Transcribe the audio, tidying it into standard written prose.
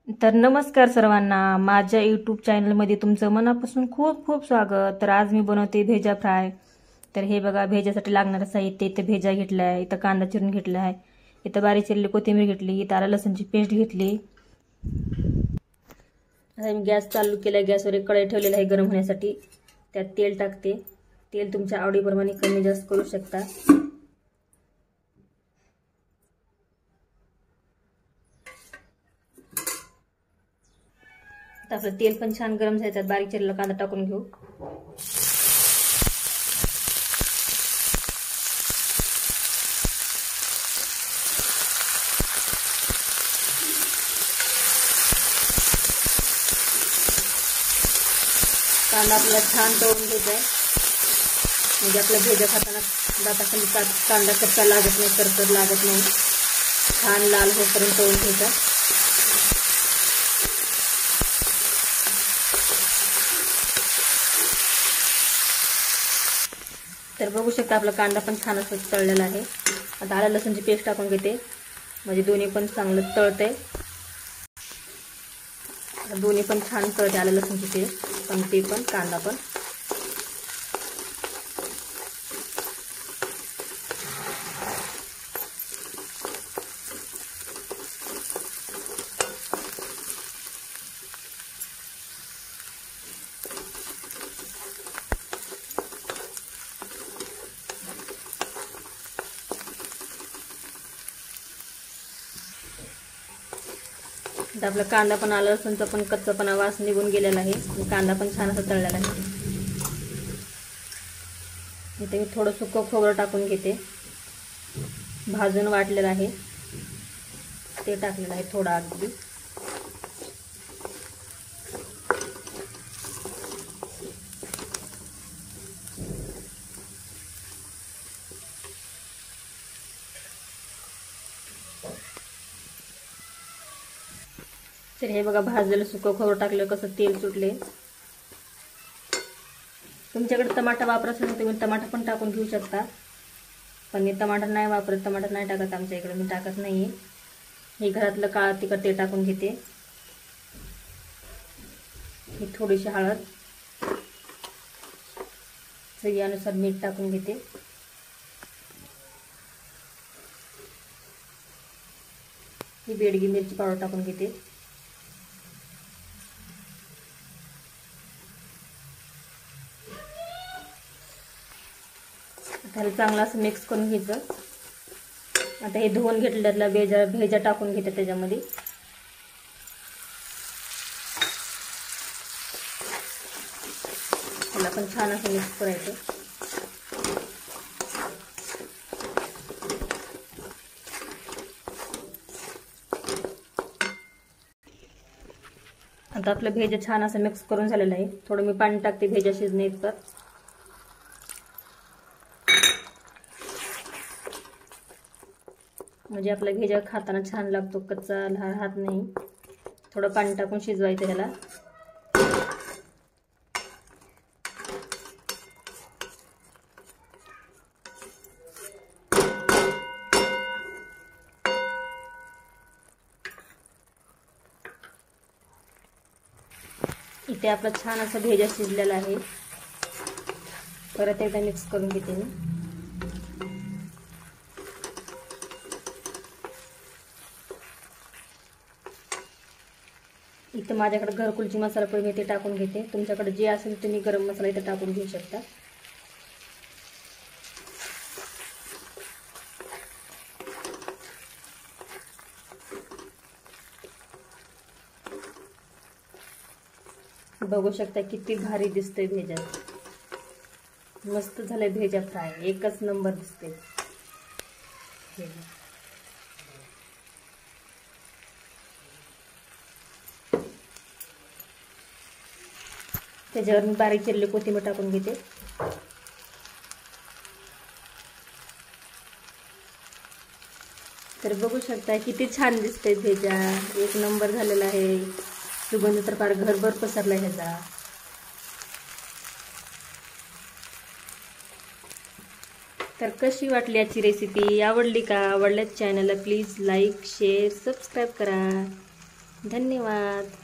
तर नमस्कार सर्वांना, माझ्या यूट्यूब चॅनलमध्ये तुमचं मनापासून खूप खूप स्वागत। तर आज मी बनवते भेजा फ्राय। तर हे बघा, भेजासाठी लागणारं साहित्य इथं भेजा घेतला आहे, इथं कांदा चिरून घेतला आहे, इथं बारीक चिरलेली कोथिंबीर घेतली, इथं आलं लसूणची पेस्ट घेतली। आता मी गॅस चालू केला, गॅसवर एक कढई ठेवलेली आहे गरम होण्यासाठी। त्यात तेल टाकते। तेल तुमच्या आवडीप्रमाणे कमी जास्त करू शकता। आपलं तेल पण छान गरम झालं, त्यात बारीक चिरलेला कांदा टाकून घेऊ। कांदा आपल्याला छान तळून घ्यायचा आहे, म्हणजे आपल्या भेजा खाताना दाताखाली कांदा कच्चा लागत नाही, करकर लागत नाही। छान लाल होईपर्यंत तळून घ्यायचा। तर बघू शकता आपला कांदा पण छान असं तळलेला आहे। आता आलं लसूणची पेस्ट टाकून घेते, म्हणजे दोन्ही पण चांगलं तळतंय। दोन्ही पण छान तळते, आलं लसूणची पेस्ट पण ते पण कांदा पण। आता आपला कांदा पण आलं लसूणचा पण कच्चापणा वास निघून गेलेला आहे, कांदा पण छान असं तळलेला आहे। इथे मी थोडं सुकं खोबरं टाकून घेते, भाजून वाटलेलं आहे ते टाकलेलं आहे थोडं अगदी। तर हे बघा, भाजलेलं सुकं खोबरं टाकलं कसं तेल सुटले। तुमच्याकडे टमाटा वापरत असेल तर तुम्ही टमाटा पण टाकून घेऊ शकता, पण मी टमाटर नाही वापरत, टमाटर नाही टाकत आमच्या इकडे, मी टाकत नाहीये। हे घरातलं काळं तिखट ते टाकून घेते। ही थोडीशी हळद, चवीनुसार मीठ टाकून घेते। ही बेडगी मिरची पावडर टाकून घेते। त्याला चांगलं असं मिक्स करून घ्यायचं। आता हे धुवून घेतलेला भेजा टाकून घेते त्याच्यामध्ये। त्याला पण छान असं मिक्स करायचं। आता आपलं भेजा छान असं मिक्स करून झालेलं आहे। थोडं मी पाणी टाकते भेजा शिजणे इतपत, म्हणजे आपला भेजा खाताना छान लागतो, कच्चा राहत नाही। थोडं पाणी टाकून शिजवायचं ह्याला। इथे आपला छान असा भेजा शिजलेला आहे, परत एकदा मिक्स करून घेते मी। इथं माझ्याकडे घरकुलची मसाला पोळी मी ते टाकून घेते, तुमच्याकडे जे असेल तुम्ही गरम मसाला इथे टाकून घेऊ शकता। बघू शकता किती भारी दिसतोय भेजा, मस्त झालंय भेजा फ्राय, एकच नंबर दिसते। त्याच्यावर मी बारीक चिरलेली कोथिंबीर टाकून घेते। तर बघू शकता किती छान दिसतंय भेजा, एक नंबर झालेला आहे। सुगंध तर फार घरभर पसरला ह्याचा। तर कशी वाटली आजची रेसिपी, आवडली का? आवडल्यास चॅनलला प्लीज लाईक शेअर सबस्क्राईब करा। धन्यवाद.